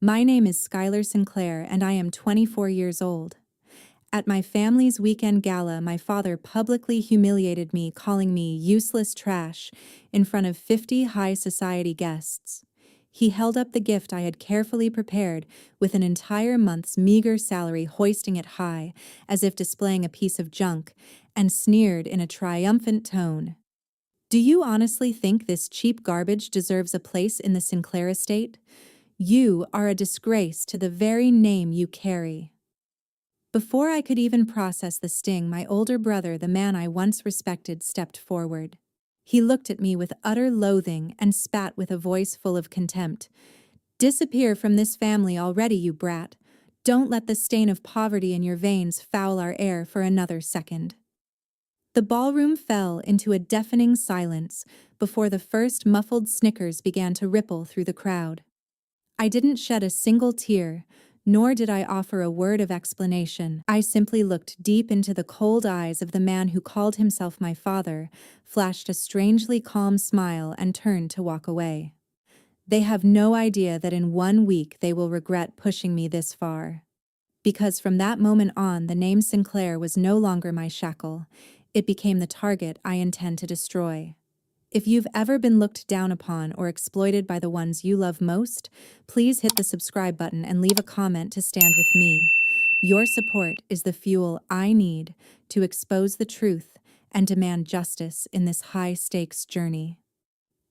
My name is Skyler Sinclair and I am 24 years old. At my family's weekend gala, my father publicly humiliated me, calling me useless trash in front of 50 high society guests. He held up the gift I had carefully prepared with an entire month's meager salary, hoisting it high as if displaying a piece of junk, and sneered in a triumphant tone. Do you honestly think this cheap garbage deserves a place in the Sinclair estate? You are a disgrace to the very name you carry. Before I could even process the sting, my older brother, the man I once respected, stepped forward. He looked at me with utter loathing and spat with a voice full of contempt. Disappear from this family already, you brat. Don't let the stain of poverty in your veins foul our air for another second. The ballroom fell into a deafening silence before the first muffled snickers began to ripple through the crowd. I didn't shed a single tear, nor did I offer a word of explanation. I simply looked deep into the cold eyes of the man who called himself my father, flashed a strangely calm smile, and turned to walk away. They have no idea that in 1 week they will regret pushing me this far. Because from that moment on, the name Sinclair was no longer my shackle. It became the target I intend to destroy. If you've ever been looked down upon or exploited by the ones you love most, please hit the subscribe button and leave a comment to stand with me. Your support is the fuel I need to expose the truth and demand justice in this high-stakes journey.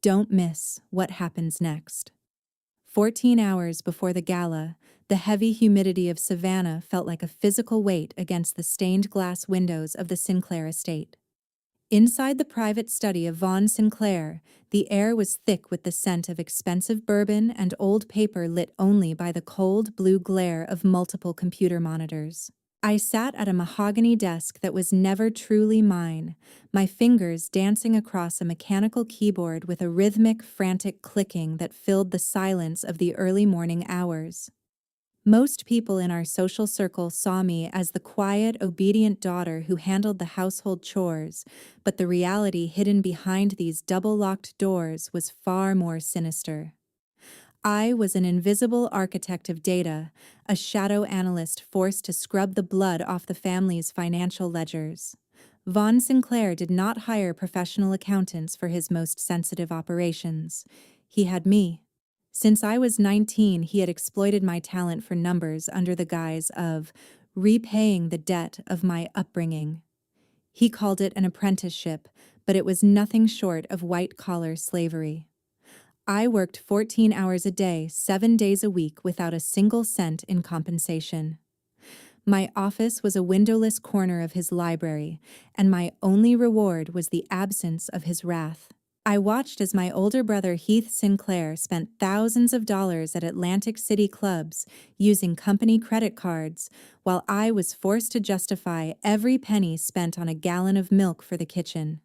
Don't miss what happens next. 14 hours before the gala, the heavy humidity of Savannah felt like a physical weight against the stained glass windows of the Sinclair estate. Inside the private study of Vaughn Sinclair, the air was thick with the scent of expensive bourbon and old paper, lit only by the cold blue glare of multiple computer monitors. I sat at a mahogany desk that was never truly mine, my fingers dancing across a mechanical keyboard with a rhythmic, frantic clicking that filled the silence of the early morning hours. Most people in our social circle saw me as the quiet, obedient daughter who handled the household chores, but the reality hidden behind these double-locked doors was far more sinister. I was an invisible architect of data, a shadow analyst forced to scrub the blood off the family's financial ledgers. Vaughn Sinclair did not hire professional accountants for his most sensitive operations. He had me. Since I was 19, he had exploited my talent for numbers under the guise of repaying the debt of my upbringing. He called it an apprenticeship, but it was nothing short of white-collar slavery. I worked 14 hours a day, 7 days a week, without a single cent in compensation. My office was a windowless corner of his library, and my only reward was the absence of his wrath. I watched as my older brother Heath Sinclair spent thousands of dollars at Atlantic City clubs using company credit cards, while I was forced to justify every penny spent on a gallon of milk for the kitchen.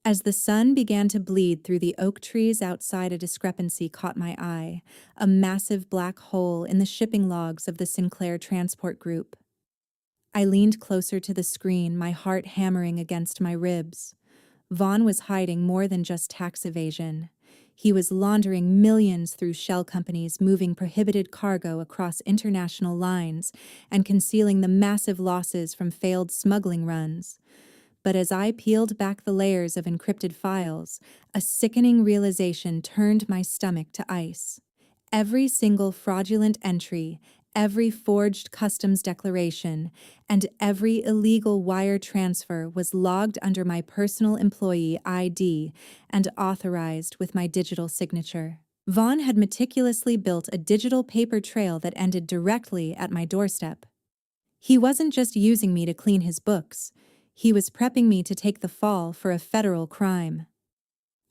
As the sun began to bleed through the oak trees outside, a discrepancy caught my eye, a massive black hole in the shipping logs of the Sinclair Transport Group. I leaned closer to the screen, my heart hammering against my ribs. Vaughn was hiding more than just tax evasion. He was laundering millions through shell companies, moving prohibited cargo across international lines, and concealing the massive losses from failed smuggling runs. But as I peeled back the layers of encrypted files, a sickening realization turned my stomach to ice. Every single fraudulent entry, every forged customs declaration, and every illegal wire transfer was logged under my personal employee ID and authorized with my digital signature. Vaughn had meticulously built a digital paper trail that ended directly at my doorstep. He wasn't just using me to clean his books. He was prepping me to take the fall for a federal crime.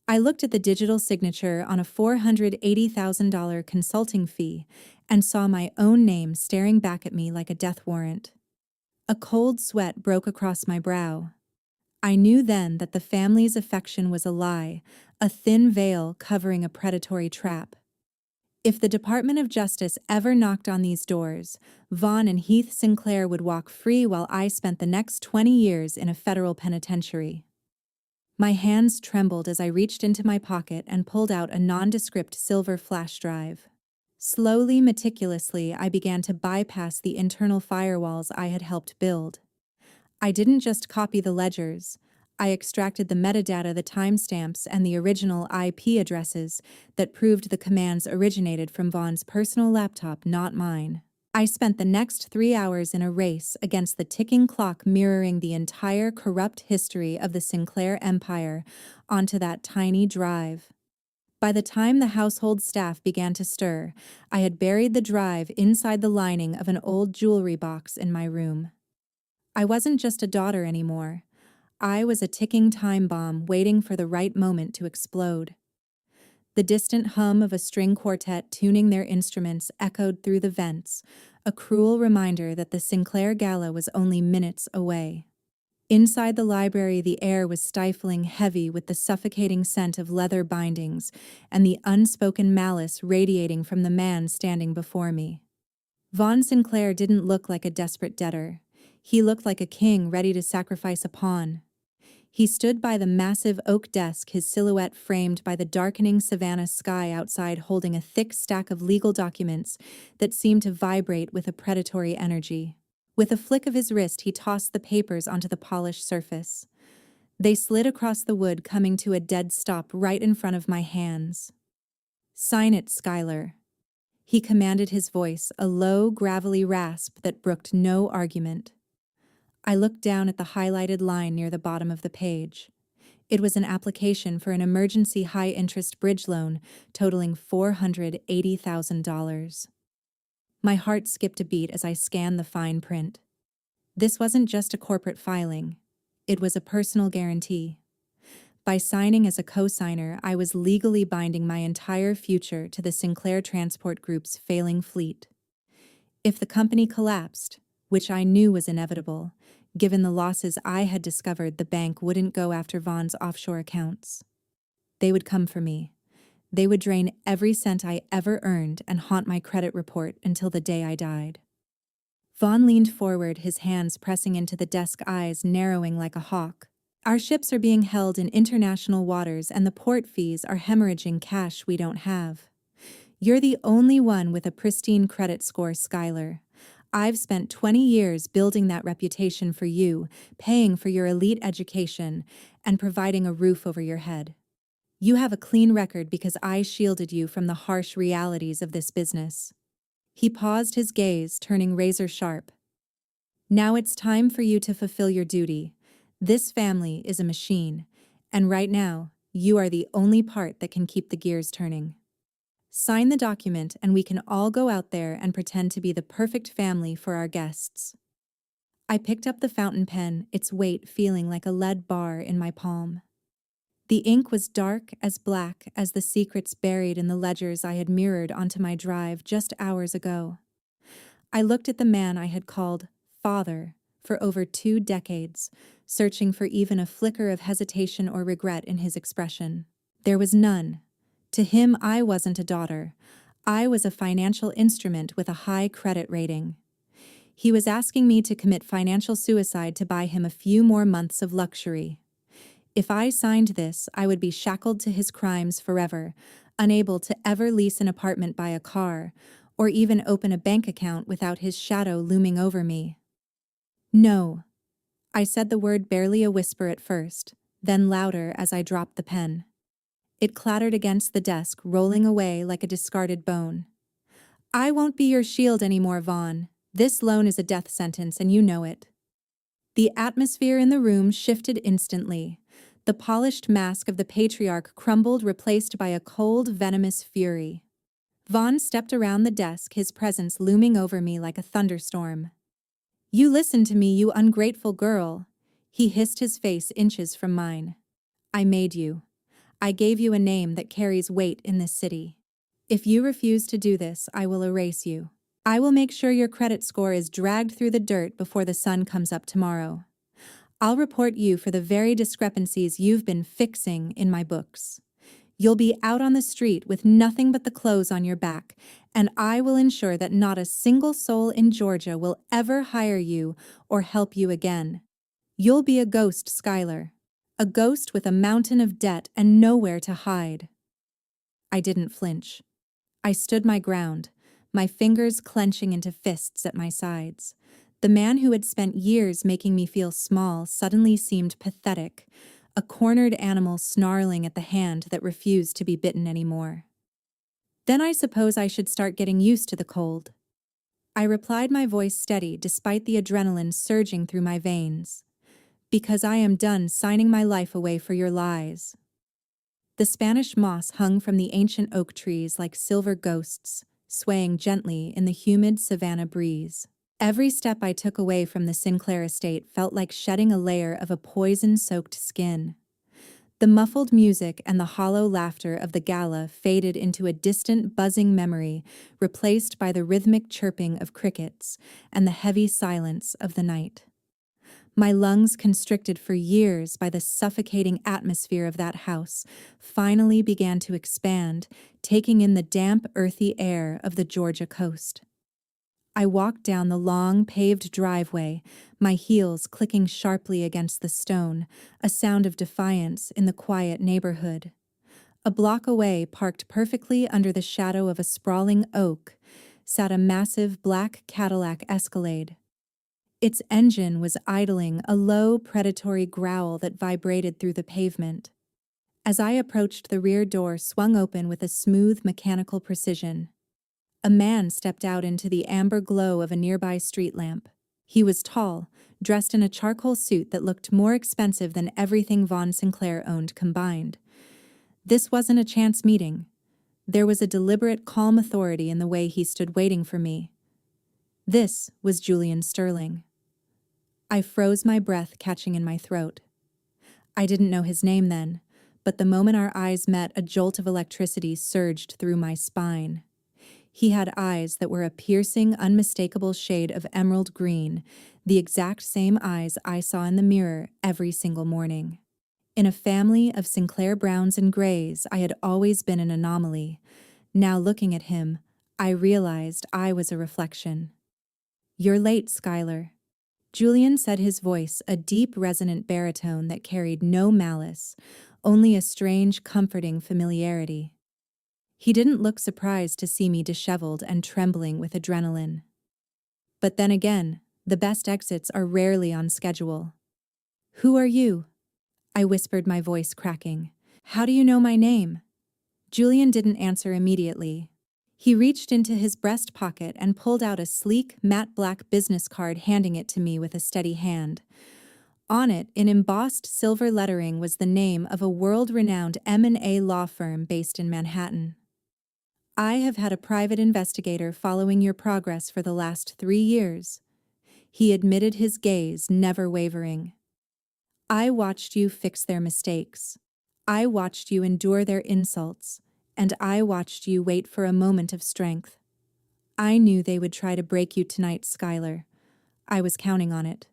I looked at the digital signature on a $480,000 consulting fee and saw my own name staring back at me like a death warrant. A cold sweat broke across my brow. I knew then that the family's affection was a lie, a thin veil covering a predatory trap. If the Department of Justice ever knocked on these doors, Vaughn and Heath Sinclair would walk free while I spent the next 20 years in a federal penitentiary. My hands trembled as I reached into my pocket and pulled out a nondescript silver flash drive. Slowly, meticulously, I began to bypass the internal firewalls I had helped build. I didn't just copy the ledgers. I extracted the metadata, the timestamps, and the original IP addresses that proved the commands originated from Vaughn's personal laptop, not mine. I spent the next 3 hours in a race against the ticking clock, mirroring the entire corrupt history of the Sinclair empire onto that tiny drive. By the time the household staff began to stir, I had buried the drive inside the lining of an old jewelry box in my room. I wasn't just a daughter anymore. I was a ticking time bomb waiting for the right moment to explode. The distant hum of a string quartet tuning their instruments echoed through the vents, a cruel reminder that the Sinclair Gala was only minutes away. Inside the library, the air was stifling, heavy with the suffocating scent of leather bindings and the unspoken malice radiating from the man standing before me. Vaughn Sinclair didn't look like a desperate debtor. He looked like a king ready to sacrifice a pawn. He stood by the massive oak desk, his silhouette framed by the darkening Savannah sky outside, holding a thick stack of legal documents that seemed to vibrate with a predatory energy. With a flick of his wrist, he tossed the papers onto the polished surface. They slid across the wood, coming to a dead stop right in front of my hands. "Sign it, Skyler," he commanded, his voice a low, gravelly rasp that brooked no argument. I looked down at the highlighted line near the bottom of the page. It was an application for an emergency high-interest bridge loan totaling $480,000. My heart skipped a beat as I scanned the fine print. This wasn't just a corporate filing. It was a personal guarantee. By signing as a co-signer, I was legally binding my entire future to the Sinclair Transport Group's failing fleet. If the company collapsed, which I knew was inevitable, given the losses I had discovered, the bank wouldn't go after Vaughn's offshore accounts. They would come for me. They would drain every cent I ever earned and haunt my credit report until the day I died. Vaughn leaned forward, his hands pressing into the desk, eyes narrowing like a hawk. "Our ships are being held in international waters and the port fees are hemorrhaging cash we don't have. You're the only one with a pristine credit score, Skyler. I've spent 20 years building that reputation for you, paying for your elite education, and providing a roof over your head. You have a clean record because I shielded you from the harsh realities of this business." He paused, his gaze turning razor sharp. "Now it's time for you to fulfill your duty. This family is a machine, and right now, you are the only part that can keep the gears turning. Sign the document and we can all go out there and pretend to be the perfect family for our guests." I picked up the fountain pen, its weight feeling like a lead bar in my palm. The ink was dark, as black as the secrets buried in the ledgers I had mirrored onto my drive just hours ago. I looked at the man I had called father for over 2 decades, searching for even a flicker of hesitation or regret in his expression. There was none. To him, I wasn't a daughter. I was a financial instrument with a high credit rating. He was asking me to commit financial suicide to buy him a few more months of luxury. If I signed this, I would be shackled to his crimes forever, unable to ever lease an apartment, buy a car, or even open a bank account without his shadow looming over me. "No." I said the word barely a whisper at first, then louder as I dropped the pen. It clattered against the desk, rolling away like a discarded bone. "I won't be your shield anymore, Vaughn. This loan is a death sentence, and you know it." The atmosphere in the room shifted instantly. The polished mask of the patriarch crumbled, replaced by a cold, venomous fury. Vaughn stepped around the desk, his presence looming over me like a thunderstorm. "You listen to me, you ungrateful girl," he hissed, his face inches from mine. "I made you. I gave you a name that carries weight in this city. If you refuse to do this, I will erase you. I will make sure your credit score is dragged through the dirt before the sun comes up tomorrow. I'll report you for the very discrepancies you've been fixing in my books. You'll be out on the street with nothing but the clothes on your back, and I will ensure that not a single soul in Georgia will ever hire you or help you again. You'll be a ghost, Skyler. A ghost with a mountain of debt and nowhere to hide." I didn't flinch. I stood my ground, my fingers clenching into fists at my sides. The man who had spent years making me feel small suddenly seemed pathetic, a cornered animal snarling at the hand that refused to be bitten anymore. Then I suppose I should start getting used to the cold. I replied, my voice steady despite the adrenaline surging through my veins. Because I am done signing my life away for your lies. The Spanish moss hung from the ancient oak trees like silver ghosts, swaying gently in the humid Savannah breeze. Every step I took away from the Sinclair estate felt like shedding a layer of a poison-soaked skin. The muffled music and the hollow laughter of the gala faded into a distant buzzing memory, replaced by the rhythmic chirping of crickets and the heavy silence of the night. My lungs, constricted for years by the suffocating atmosphere of that house, finally began to expand, taking in the damp, earthy air of the Georgia coast. I walked down the long, paved driveway, my heels clicking sharply against the stone, a sound of defiance in the quiet neighborhood. A block away, parked perfectly under the shadow of a sprawling oak, sat a massive black Cadillac Escalade. Its engine was idling, a low, predatory growl that vibrated through the pavement. As I approached, the rear door swung open with a smooth, mechanical precision. A man stepped out into the amber glow of a nearby street lamp. He was tall, dressed in a charcoal suit that looked more expensive than everything Vaughn Sinclair owned combined. This wasn't a chance meeting. There was a deliberate, calm authority in the way he stood waiting for me. This was Julian Sterling. I froze, my breath catching in my throat. I didn't know his name then, but the moment our eyes met, a jolt of electricity surged through my spine. He had eyes that were a piercing, unmistakable shade of emerald green, the exact same eyes I saw in the mirror every single morning. In a family of Sinclair browns and grays, I had always been an anomaly. Now looking at him, I realized I was a reflection. "You're late, Skyler." Julian said, his voice a deep, resonant baritone that carried no malice, only a strange, comforting familiarity. He didn't look surprised to see me disheveled and trembling with adrenaline. But then again, the best exits are rarely on schedule. "Who are you?" I whispered, my voice cracking. "How do you know my name?" Julian didn't answer immediately. He reached into his breast pocket and pulled out a sleek, matte black business card, handing it to me with a steady hand. On it, in embossed silver lettering, was the name of a world-renowned M&A law firm based in Manhattan. "I have had a private investigator following your progress for the last 3 years. He admitted, his gaze never wavering. "I watched you fix their mistakes. I watched you endure their insults. And I watched you wait for a moment of strength. I knew they would try to break you tonight, Skyler. I was counting on it."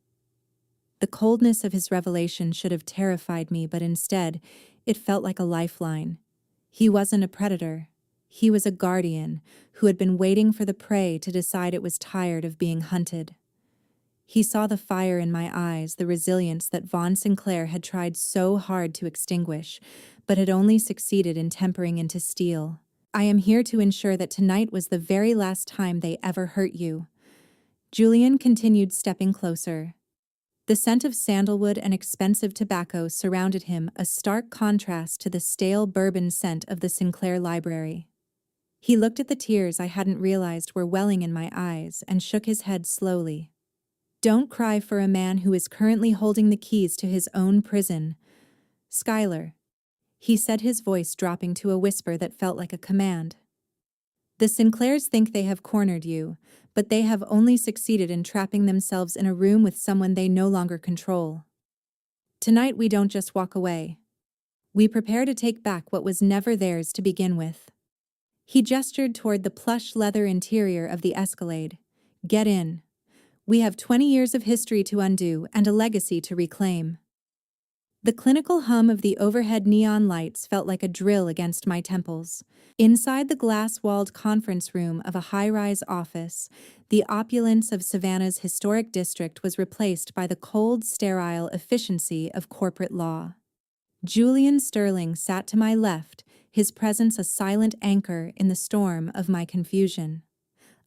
The coldness of his revelation should have terrified me, but instead, it felt like a lifeline. He wasn't a predator. He was a guardian who had been waiting for the prey to decide it was tired of being hunted. He saw the fire in my eyes, the resilience that Vaughn Sinclair had tried so hard to extinguish, but had only succeeded in tempering into steel. "I am here to ensure that tonight was the very last time they ever hurt you." Julian continued, stepping closer. The scent of sandalwood and expensive tobacco surrounded him, a stark contrast to the stale bourbon scent of the Sinclair library. He looked at the tears I hadn't realized were welling in my eyes and shook his head slowly. "Don't cry for a man who is currently holding the keys to his own prison. Skyler," he said, his voice dropping to a whisper that felt like a command. "The Sinclairs think they have cornered you, but they have only succeeded in trapping themselves in a room with someone they no longer control. Tonight we don't just walk away. We prepare to take back what was never theirs to begin with." He gestured toward the plush leather interior of the Escalade. "Get in. We have 20 years of history to undo and a legacy to reclaim." The clinical hum of the overhead neon lights felt like a drill against my temples. Inside the glass-walled conference room of a high-rise office, the opulence of Savannah's historic district was replaced by the cold, sterile efficiency of corporate law. Julian Sterling sat to my left, his presence a silent anchor in the storm of my confusion.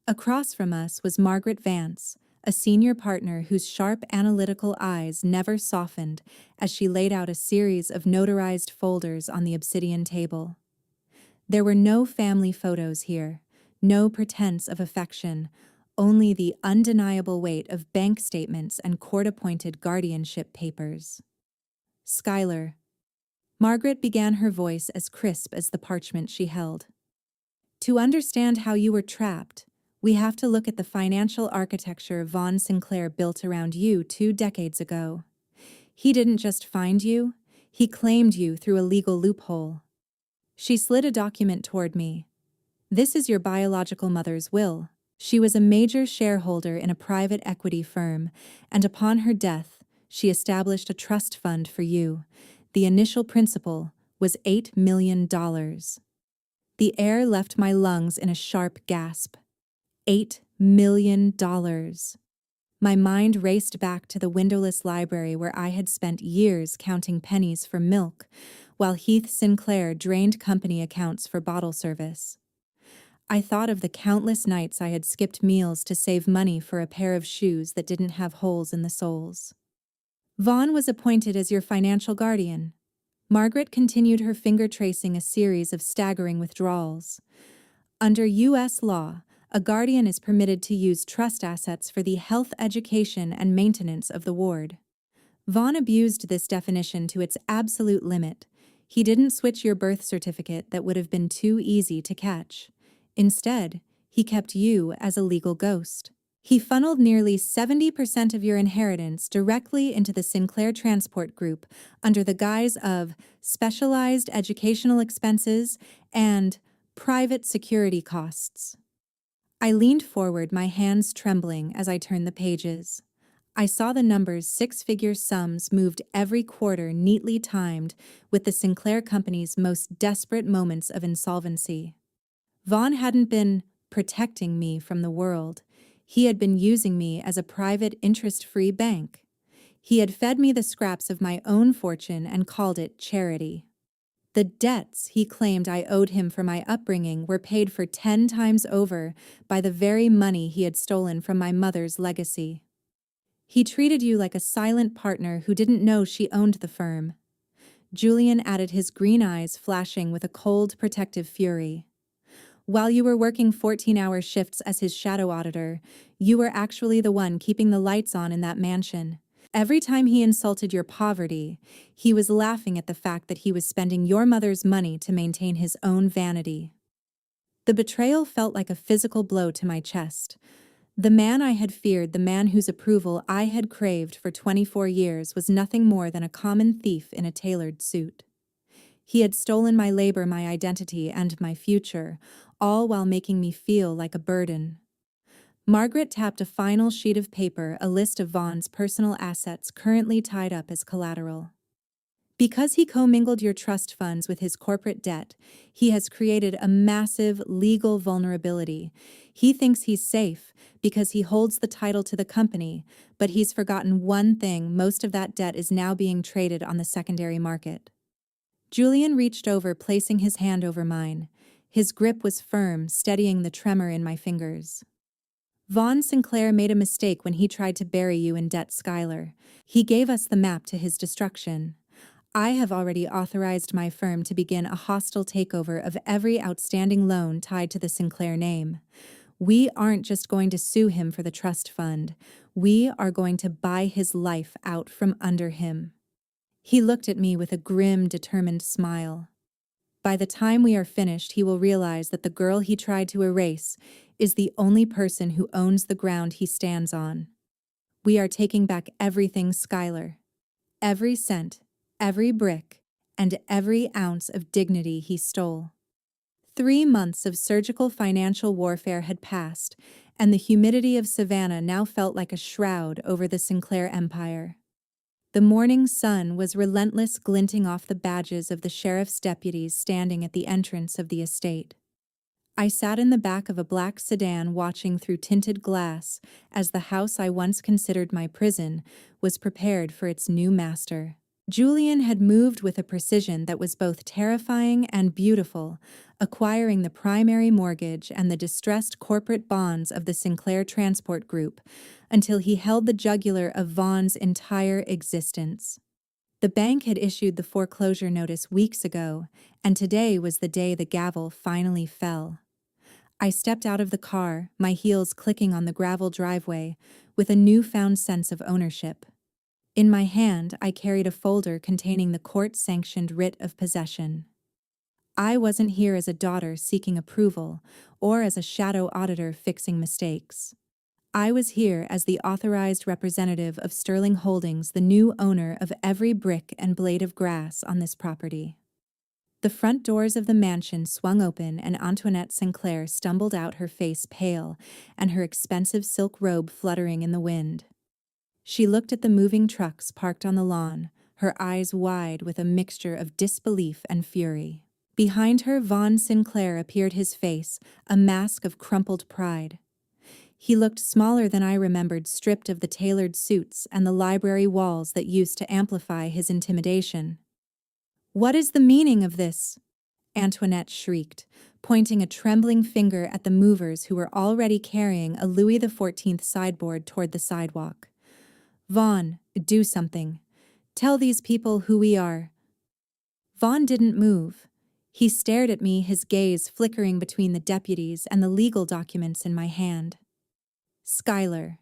Across from us was Margaret Vance, a senior partner whose sharp analytical eyes never softened as she laid out a series of notarized folders on the obsidian table. There were no family photos here, no pretense of affection, only the undeniable weight of bank statements and court-appointed guardianship papers. Skyler. Margaret began, her voice as crisp as the parchment she held. To understand how you were trapped, we have to look at the financial architecture Vaughn Sinclair built around you 2 decades ago. He didn't just find you, he claimed you through a legal loophole. She slid a document toward me. This is your biological mother's will. She was a major shareholder in a private equity firm, and upon her death, she established a trust fund for you. The initial principal was $8 million. The air left my lungs in a sharp gasp. $8 million. My mind raced back to the windowless library where I had spent years counting pennies for milk, while Heath Sinclair drained company accounts for bottle service. I thought of the countless nights I had skipped meals to save money for a pair of shoes that didn't have holes in the soles. Vaughn was appointed as your financial guardian. Margaret continued, her finger tracing a series of staggering withdrawals. Under U.S. law, a guardian is permitted to use trust assets for the health, education, and maintenance of the ward. Vaughn abused this definition to its absolute limit. He didn't switch your birth certificate that would have been too easy to catch. Instead, he kept you as a legal ghost. He funneled nearly 70% of your inheritance directly into the Sinclair Transport Group under the guise of specialized educational expenses and private security costs. I leaned forward, my hands trembling as I turned the pages. I saw the numbers, 6-figure sums moved every quarter, neatly timed with the Sinclair Company's most desperate moments of insolvency. Vaughn hadn't been protecting me from the world. He had been using me as a private, interest-free bank. He had fed me the scraps of my own fortune and called it charity. The debts he claimed I owed him for my upbringing were paid for 10 times over by the very money he had stolen from my mother's legacy. He treated you like a silent partner who didn't know she owned the firm. Julian added, his green eyes flashing with a cold, protective fury. While you were working 14-hour shifts as his shadow auditor, you were actually the one keeping the lights on in that mansion. Every time he insulted your poverty, he was laughing at the fact that he was spending your mother's money to maintain his own vanity. The betrayal felt like a physical blow to my chest. The man I had feared, the man whose approval I had craved for 24 years, was nothing more than a common thief in a tailored suit. He had stolen my labor, my identity, and my future, all while making me feel like a burden. Margaret tapped a final sheet of paper, a list of Vaughn's personal assets currently tied up as collateral. Because he commingled your trust funds with his corporate debt, he has created a massive legal vulnerability. He thinks he's safe because he holds the title to the company, but he's forgotten one thing: most of that debt is now being traded on the secondary market. Julian reached over, placing his hand over mine. His grip was firm, steadying the tremor in my fingers. Vaughn Sinclair made a mistake when he tried to bury you in debt, Skyler. He gave us the map to his destruction. I have already authorized my firm to begin a hostile takeover of every outstanding loan tied to the Sinclair name. We aren't just going to sue him for the trust fund. We are going to buy his life out from under him. He looked at me with a grim, determined smile. By the time we are finished, he will realize that the girl he tried to erase is the only person who owns the ground he stands on. We are taking back everything, Skyler. Every cent, every brick, and every ounce of dignity he stole. 3 months of surgical financial warfare had passed, and the humidity of Savannah now felt like a shroud over the Sinclair empire. The morning sun was relentless, glinting off the badges of the sheriff's deputies standing at the entrance of the estate. I sat in the back of a black sedan, watching through tinted glass as the house I once considered my prison was prepared for its new master. Julian had moved with a precision that was both terrifying and beautiful, acquiring the primary mortgage and the distressed corporate bonds of the Sinclair Transport Group, until he held the jugular of Vaughn's entire existence. The bank had issued the foreclosure notice weeks ago, and today was the day the gavel finally fell. I stepped out of the car, my heels clicking on the gravel driveway, with a newfound sense of ownership. In my hand, I carried a folder containing the court-sanctioned writ of possession. I wasn't here as a daughter seeking approval, or as a shadow auditor fixing mistakes. I was here as the authorized representative of Sterling Holdings, the new owner of every brick and blade of grass on this property. The front doors of the mansion swung open and Antoinette Sinclair stumbled out, her face pale and her expensive silk robe fluttering in the wind. She looked at the moving trucks parked on the lawn, her eyes wide with a mixture of disbelief and fury. Behind her, Vaughn Sinclair appeared, his face a mask of crumpled pride. He looked smaller than I remembered, stripped of the tailored suits and the library walls that used to amplify his intimidation. "What is the meaning of this?" Antoinette shrieked, pointing a trembling finger at the movers who were already carrying a Louis XIV sideboard toward the sidewalk. "Vaughn, do something. Tell these people who we are." Vaughn didn't move. He stared at me, his gaze flickering between the deputies and the legal documents in my hand. "Skyler."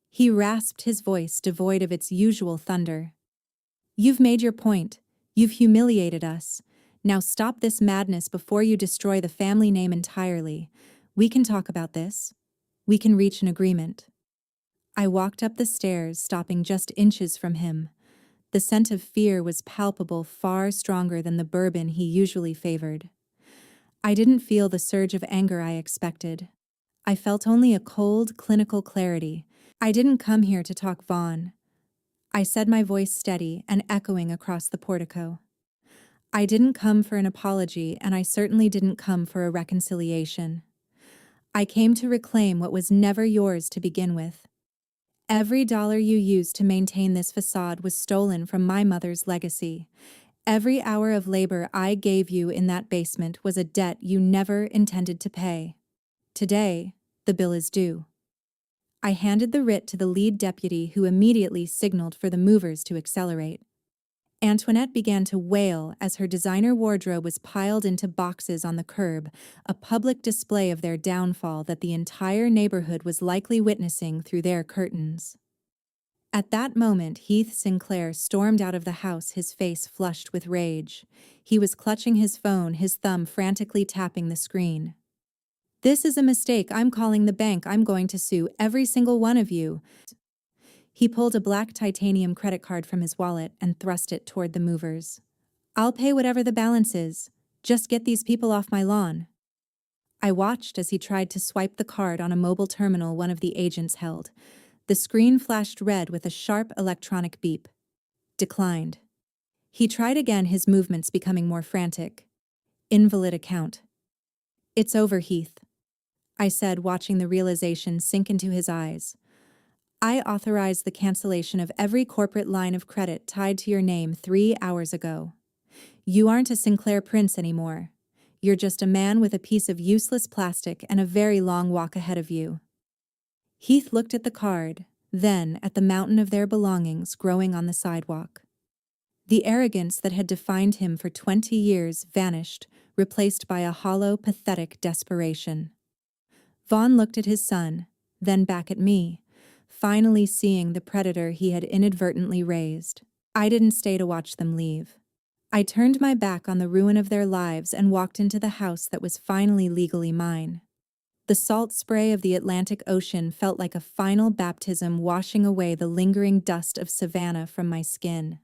He rasped, his voice devoid of its usual thunder. "You've made your point. You've humiliated us. Now stop this madness before you destroy the family name entirely. We can talk about this. We can reach an agreement." I walked up the stairs, stopping just inches from him. The scent of fear was palpable, far stronger than the bourbon he usually favored. I didn't feel the surge of anger I expected. I felt only a cold, clinical clarity. "I didn't come here to talk, Vaughn." I said, my voice steady and echoing across the portico. "I didn't come for an apology, and I certainly didn't come for a reconciliation. I came to reclaim what was never yours to begin with. Every dollar you used to maintain this facade was stolen from my mother's legacy. Every hour of labor I gave you in that basement was a debt you never intended to pay. Today, the bill is due." I handed the writ to the lead deputy, who immediately signaled for the movers to accelerate. Antoinette began to wail as her designer wardrobe was piled into boxes on the curb, a public display of their downfall that the entire neighborhood was likely witnessing through their curtains. At that moment, Heath Sinclair stormed out of the house, his face flushed with rage. He was clutching his phone, his thumb frantically tapping the screen. "This is a mistake. I'm calling the bank. I'm going to sue every single one of you." He pulled a black titanium credit card from his wallet and thrust it toward the movers. "I'll pay whatever the balance is. Just get these people off my lawn." I watched as he tried to swipe the card on a mobile terminal one of the agents held. The screen flashed red with a sharp electronic beep. "Declined." He tried again, his movements becoming more frantic. "Invalid account." "It's over, Heath," I said, watching the realization sink into his eyes. "I authorized the cancellation of every corporate line of credit tied to your name 3 hours ago. You aren't a Sinclair prince anymore. You're just a man with a piece of useless plastic and a very long walk ahead of you." Heath looked at the card, then at the mountain of their belongings growing on the sidewalk. The arrogance that had defined him for 20 years vanished, replaced by a hollow, pathetic desperation. Vaughn looked at his son, then back at me, finally seeing the predator he had inadvertently raised. I didn't stay to watch them leave. I turned my back on the ruin of their lives and walked into the house that was finally legally mine. The salt spray of the Atlantic Ocean felt like a final baptism, washing away the lingering dust of Savannah from my skin.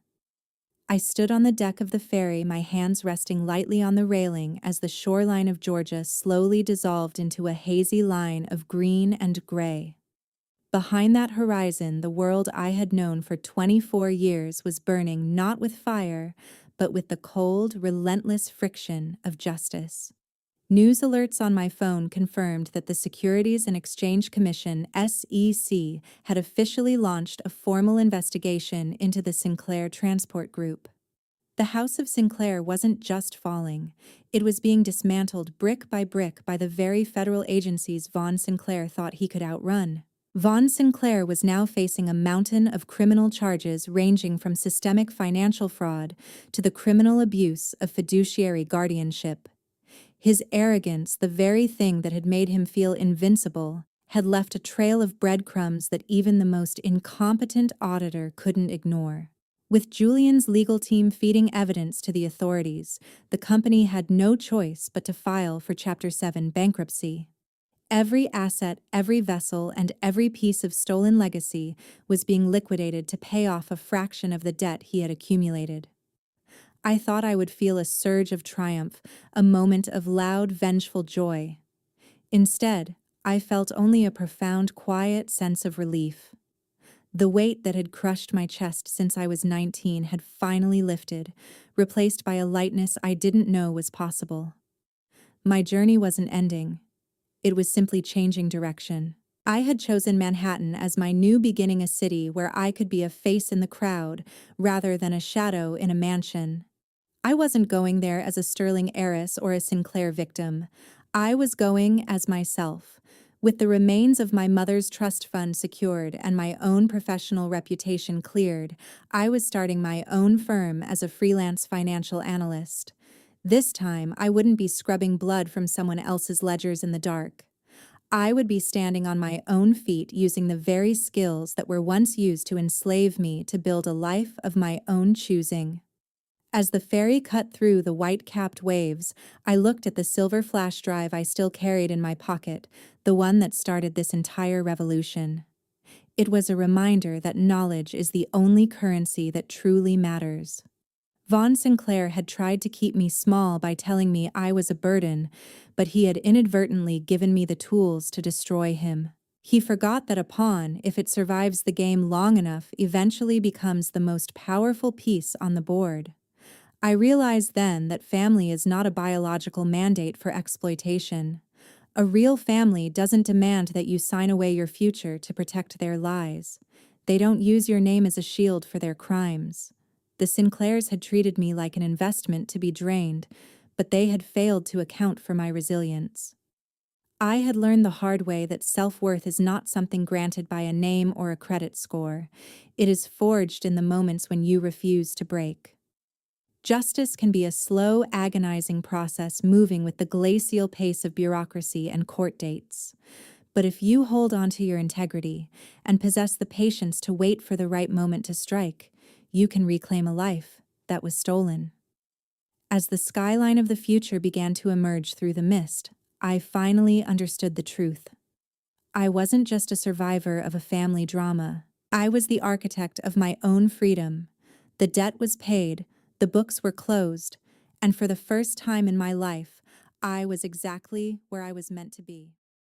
I stood on the deck of the ferry, my hands resting lightly on the railing as the shoreline of Georgia slowly dissolved into a hazy line of green and gray. Behind that horizon, the world I had known for 24 years was burning not with fire, but with the cold, relentless friction of justice. News alerts on my phone confirmed that the Securities and Exchange Commission (SEC) had officially launched a formal investigation into the Sinclair Transport Group. The House of Sinclair wasn't just falling, it was being dismantled brick by the very federal agencies Vaughn Sinclair thought he could outrun. Vaughn Sinclair was now facing a mountain of criminal charges ranging from systemic financial fraud to the criminal abuse of fiduciary guardianship. His arrogance, the very thing that had made him feel invincible, had left a trail of breadcrumbs that even the most incompetent auditor couldn't ignore. With Julian's legal team feeding evidence to the authorities, the company had no choice but to file for Chapter 7 bankruptcy. Every asset, every vessel, and every piece of stolen legacy was being liquidated to pay off a fraction of the debt he had accumulated. I thought I would feel a surge of triumph, a moment of loud, vengeful joy. Instead, I felt only a profound, quiet sense of relief. The weight that had crushed my chest since I was 19 had finally lifted, replaced by a lightness I didn't know was possible. My journey wasn't ending. It was simply changing direction. I had chosen Manhattan as my new beginning, a city where I could be a face in the crowd rather than a shadow in a mansion. I wasn't going there as a sterling heiress or a Sinclair victim. I was going as myself. With the remains of my mother's trust fund secured and my own professional reputation cleared, I was starting my own firm as a freelance financial analyst. This time, I wouldn't be scrubbing blood from someone else's ledgers in the dark. I would be standing on my own feet using the very skills that were once used to enslave me to build a life of my own choosing. As the ferry cut through the white-capped waves, I looked at the silver flash drive I still carried in my pocket, the one that started this entire revolution. It was a reminder that knowledge is the only currency that truly matters. Vaughn Sinclair had tried to keep me small by telling me I was a burden, but he had inadvertently given me the tools to destroy him. He forgot that a pawn, if it survives the game long enough, eventually becomes the most powerful piece on the board. I realized then that family is not a biological mandate for exploitation. A real family doesn't demand that you sign away your future to protect their lies. They don't use your name as a shield for their crimes. The Sinclairs had treated me like an investment to be drained, but they had failed to account for my resilience. I had learned the hard way that self-worth is not something granted by a name or a credit score. It is forged in the moments when you refuse to break. Justice can be a slow, agonizing process moving with the glacial pace of bureaucracy and court dates. But if you hold on to your integrity and possess the patience to wait for the right moment to strike, you can reclaim a life that was stolen. As the skyline of the future began to emerge through the mist, I finally understood the truth. I wasn't just a survivor of a family drama. I was the architect of my own freedom. The debt was paid, the books were closed, and for the first time in my life, I was exactly where I was meant to be.